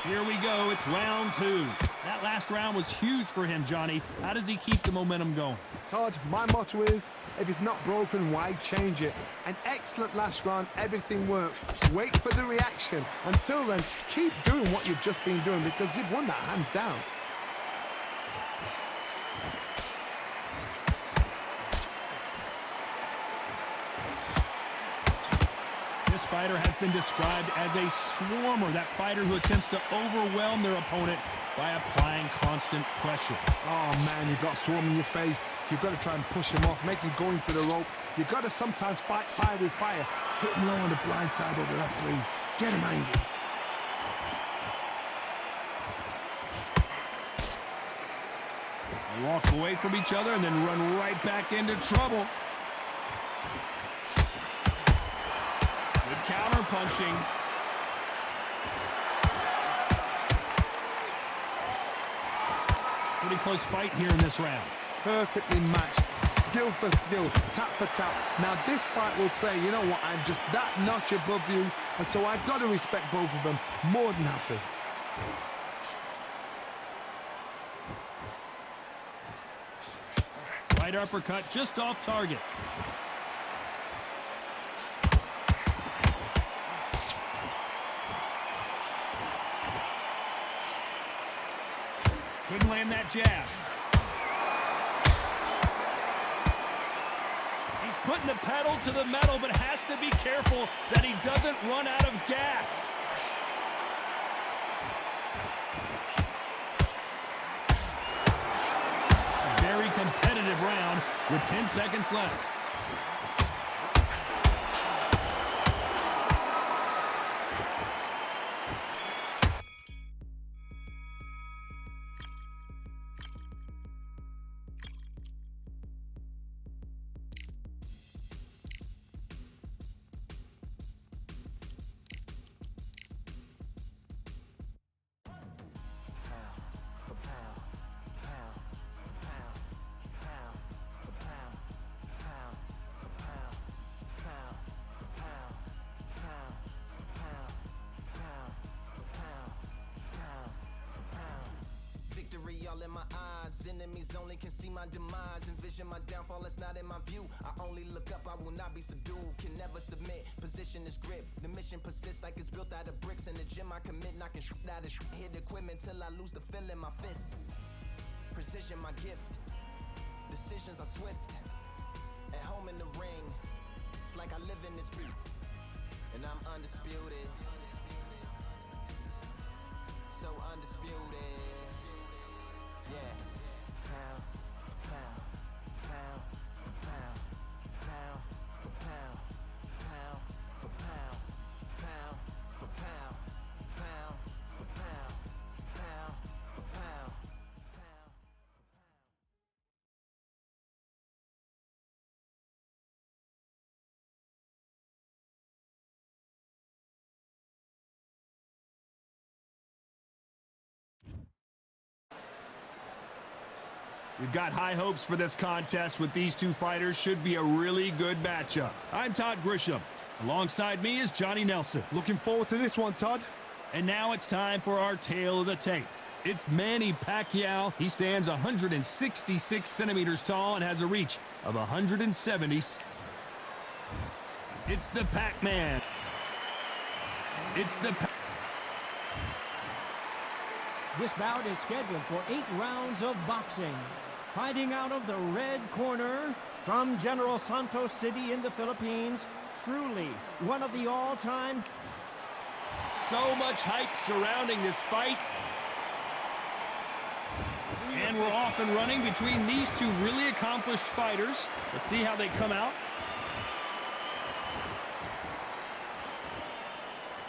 Here we go. It's round 2. That last round was huge for him, Johnny. How does he keep the momentum going? Todd, my motto is, if it's not broken, why change it? An excellent last round, everything works. Wait for the reaction. Until then, keep doing what you've just been doing because you've won that hands down. This fighter has been described as a swarmer, that fighter who attempts to overwhelm their opponent by applying constant pressure. Oh man, you've got swarm in your face. You've got to try and push him off, make him go into the rope. You've got to sometimes fight fire with fire. Hit him low on the blind side of the referee. Get him angry. They walk away from each other and then run right back into trouble. Good counter punching. Pretty close fight here in this round. Perfectly matched, skill for skill, tap for tap. Now this fight will say, you know what, I'm just that notch above you, and so I've got to respect both of them. More than happy. Right uppercut just off target. Couldn't land that jab. He's putting the pedal to the metal, but has to be careful that he doesn't run out of gas. A very competitive round with 10 seconds left. All in my eyes, enemies only can see my demise. Envision my downfall, it's not in my view. I only look up, I will not be subdued. Can never submit, position is grip. The mission persists like it's built out of bricks. In the gym I commit, knocking shit out of shit. Hit equipment till I lose the feel in my fists. Precision my gift, decisions are swift. At home in the ring, it's like I live in this beat. And I'm undisputed, so undisputed. Yeah. Pound for pound, pound for pound, pound for pound, pound for pound, pound for pound, pound for pound, pound for pound, pound. We've got high hopes for this contest with these two fighters. Should be a really good matchup. I'm Todd Grisham. Alongside me is Johnny Nelson. Looking forward to this one, Todd. And now it's time for our tale of the tape. It's Manny Pacquiao. He stands 166 centimeters tall and has a reach of 170. It's the Pac-Man. It's the This bout is scheduled for 8 rounds of boxing. Fighting out of the red corner, from General Santos City in the Philippines, truly one of the all-time. So much hype surrounding this fight. And we're off and running between these two really accomplished fighters. Let's see how they come out.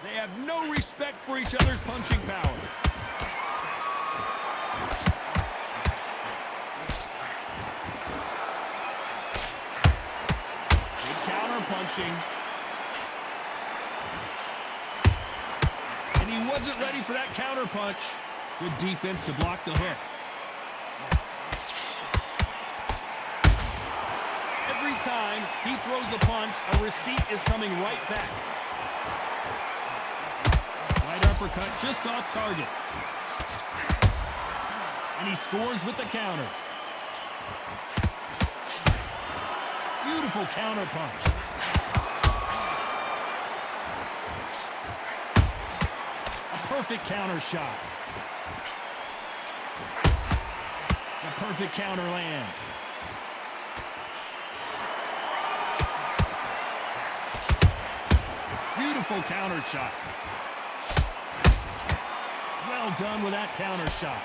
They have no respect for each other's punching power. Punching. And he wasn't ready for that counter punch. Good defense to block the hook. Every time he throws a punch, a receipt is coming right back. Right uppercut just off target. And he scores with the counter. Beautiful counter punch. A perfect counter shot. The perfect counter lands. Beautiful counter shot. Well done with that counter shot.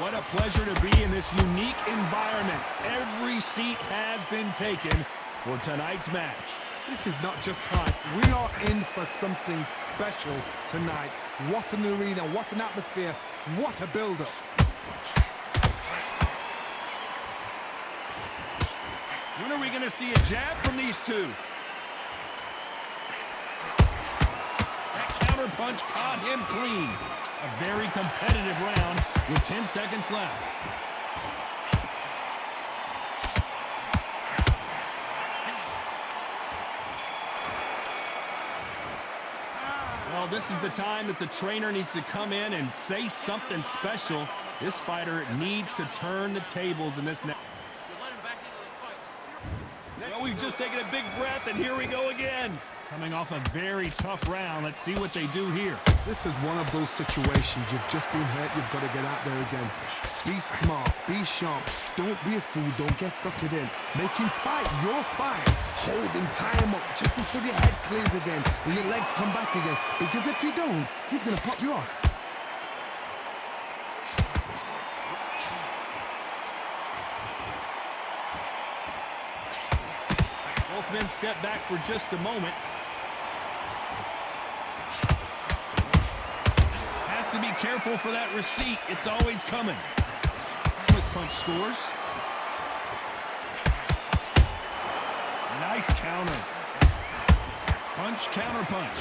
What a pleasure to be in this unique environment. Every seat has been taken for tonight's match. This is not just hype. We are in for something special tonight. What an arena, what an atmosphere, what a build-up. When are we going to see a jab from these two? That counter punch caught him clean. A very competitive round with 10 seconds left. Well, this is the time that the trainer needs to come in and say something special. This fighter needs to turn the tables in this next. Well, we've just taken a big breath, and here we go again. Coming off a very tough round. Let's see what they do here. This is one of those situations. You've just been hurt. You've got to get out there again. Be smart. Be sharp. Don't be a fool. Don't get suckered in. Make him fight your fight. Hold him, tie him up just until your head clears again and your legs come back again. Because if you don't, he's going to pop you off. Both men step back for just a moment. Has to be careful for that receipt. It's always coming. Quick punch scores. Nice counter. Punch, counter punch.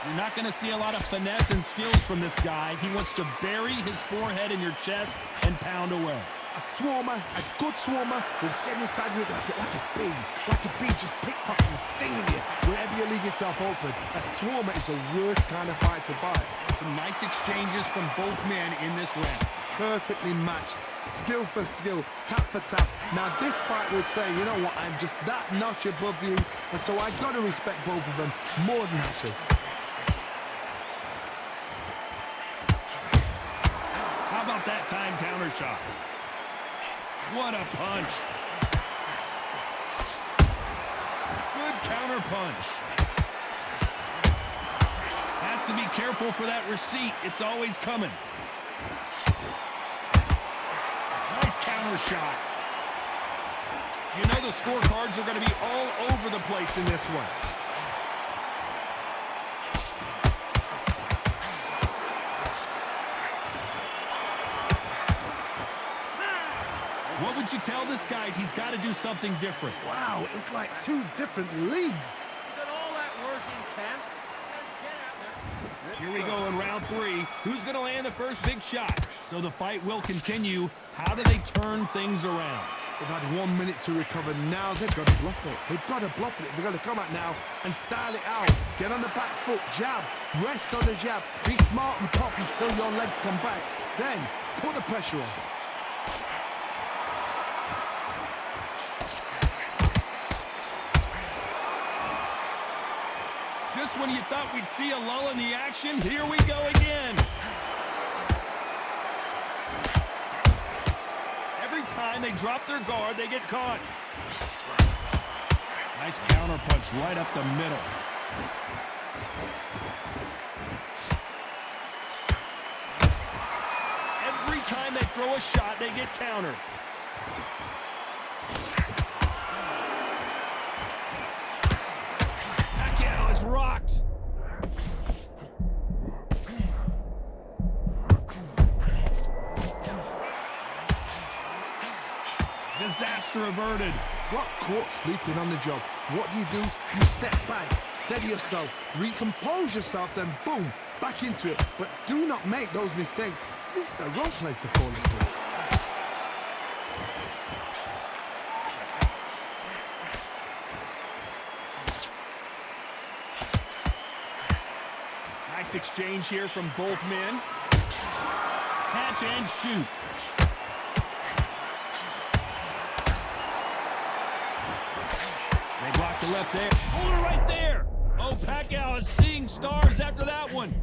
You're not going to see a lot of finesse and skills from this guy. He wants to bury his forehead in your chest and pound away. A swarmer, a good swarmer, will get inside you like a bee. Like a bee just pickpocketing, stinging you wherever you leave yourself open. A swarmer is the worst kind of fight to fight. Some nice exchanges from both men in this round. Perfectly matched, skill for skill, tap for tap. Now this fight will say, you know what, I'm just that notch above you, and so I got to respect both of them more than happy. How about that time counter shot? What a punch. Good counter punch. Has to be careful for that receipt. It's always coming. Nice counter shot. You know the scorecards are going to be all over the place in this one. What would you tell this guy? He's got to do something different. Wow, it's like two different leagues. Did all that work in camp? Get out there. Here we go in round 3. Who's going to land the first big shot? So the fight will continue. How do they turn things around? They've had 1 minute to recover. Now they've got to bluff it. They've got to bluff it. They've got to come out now and style it out. Get on the back foot, jab, rest on the jab. Be smart and pop until your legs come back. Then put the pressure on. Just when you thought we'd see a lull in the action, here we go again. Every time they drop their guard, they get caught. Nice counter punch right up the middle. Every time they throw a shot, they get countered. Rocked. Disaster averted. Got caught sleeping on the job. What do? You step back, steady yourself, recompose yourself, then boom, back into it, but do not make those mistakes. This is the wrong place to fall asleep. Nice exchange here from both men. Catch and shoot. They block the left there. Hold it right there. Oh, Pacquiao is seeing stars after that one.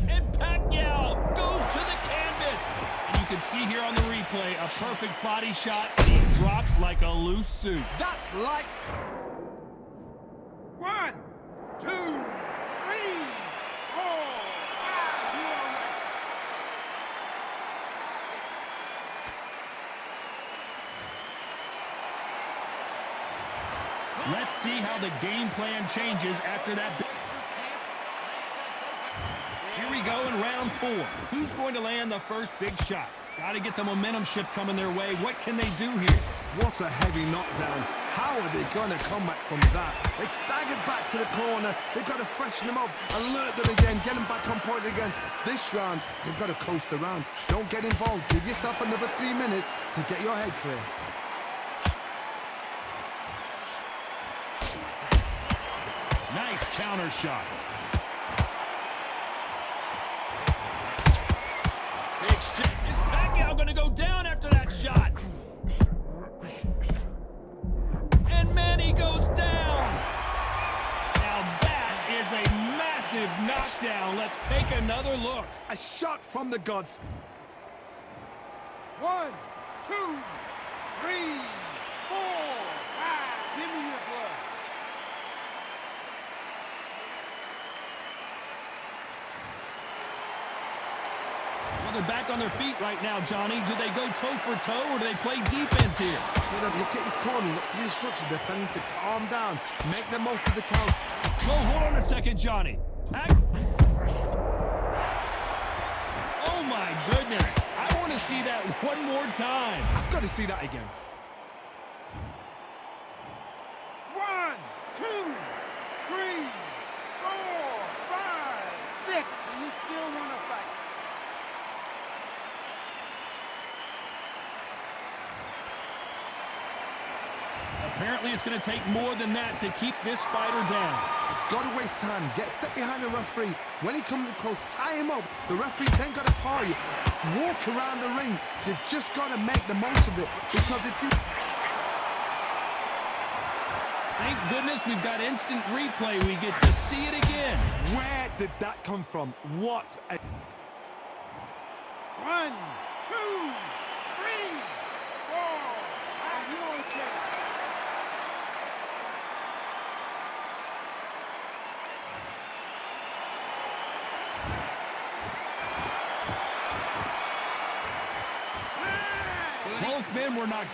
And Pacquiao goes to the canvas. And you can see here on the replay, a perfect body shot. He's dropped like a loose suit. That's lights. 1, 2, 3, 4, 5. You all right? Let's see how the game plan changes after that. Here we go in round 4. Who's going to land the first big shot? Got to get the momentum shift coming their way. What can they do here? What a heavy knockdown. How are they going to come back from that? They've staggered back to the corner. They've got to freshen them up, alert them again, get them back on point again. This round, they've got to coast around. Don't get involved. Give yourself another 3 minutes to get your head clear. Nice counter shot. Is Pacquiao going to go down after that shot? And Manny goes down. Now that is a massive knockdown. Let's take another look. A shot from the gods. 1, 2, 3, 4, 5. Give me your blood. Well, they're back on their feet right now, Johnny. Do they go toe for toe or do they play defense here? Look at his corner. Look at the instructions. They're telling him to calm down. Make the most of the count. Well, hold on a second, Johnny. Oh, my goodness. I want to see that one more time. I've got to see that again. 1, 2, 3, 4, 5, 6. You still want to fight? Apparently, it's going to take more than that to keep this fighter down. It's got to waste time. Step behind the referee. When he comes in close, tie him up. The referee's then got to call you. Walk around the ring. You've just got to make the most of it. Because if you... Thank goodness we've got instant replay. We get to see it again. Where did that come from? What a... 1, 2, 3, 4. Are you okay? Both men were knocked.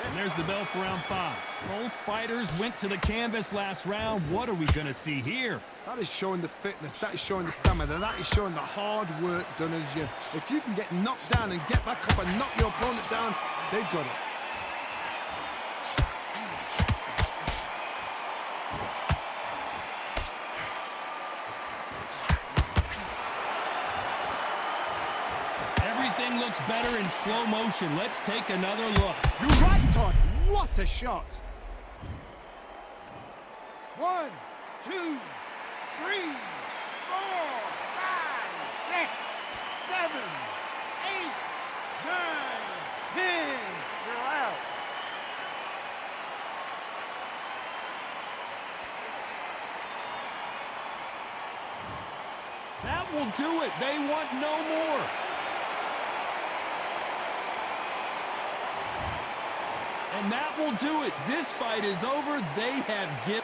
And there's the bell for round 5. Both fighters went to the canvas last round. What are we going to see here? That is showing the fitness. That is showing the stamina. That is showing the hard work done in the gym. If you can get knocked down and get back up and knock your opponent down, they've got it. Everything looks better in slow motion. Let's take another look. You're right, Todd. What a shot. 1, 2, 3, 4, 5, 6, 7, 8, 9, 10. You're out. That will do it. They want no more. And that will do it. This fight is over. They have given...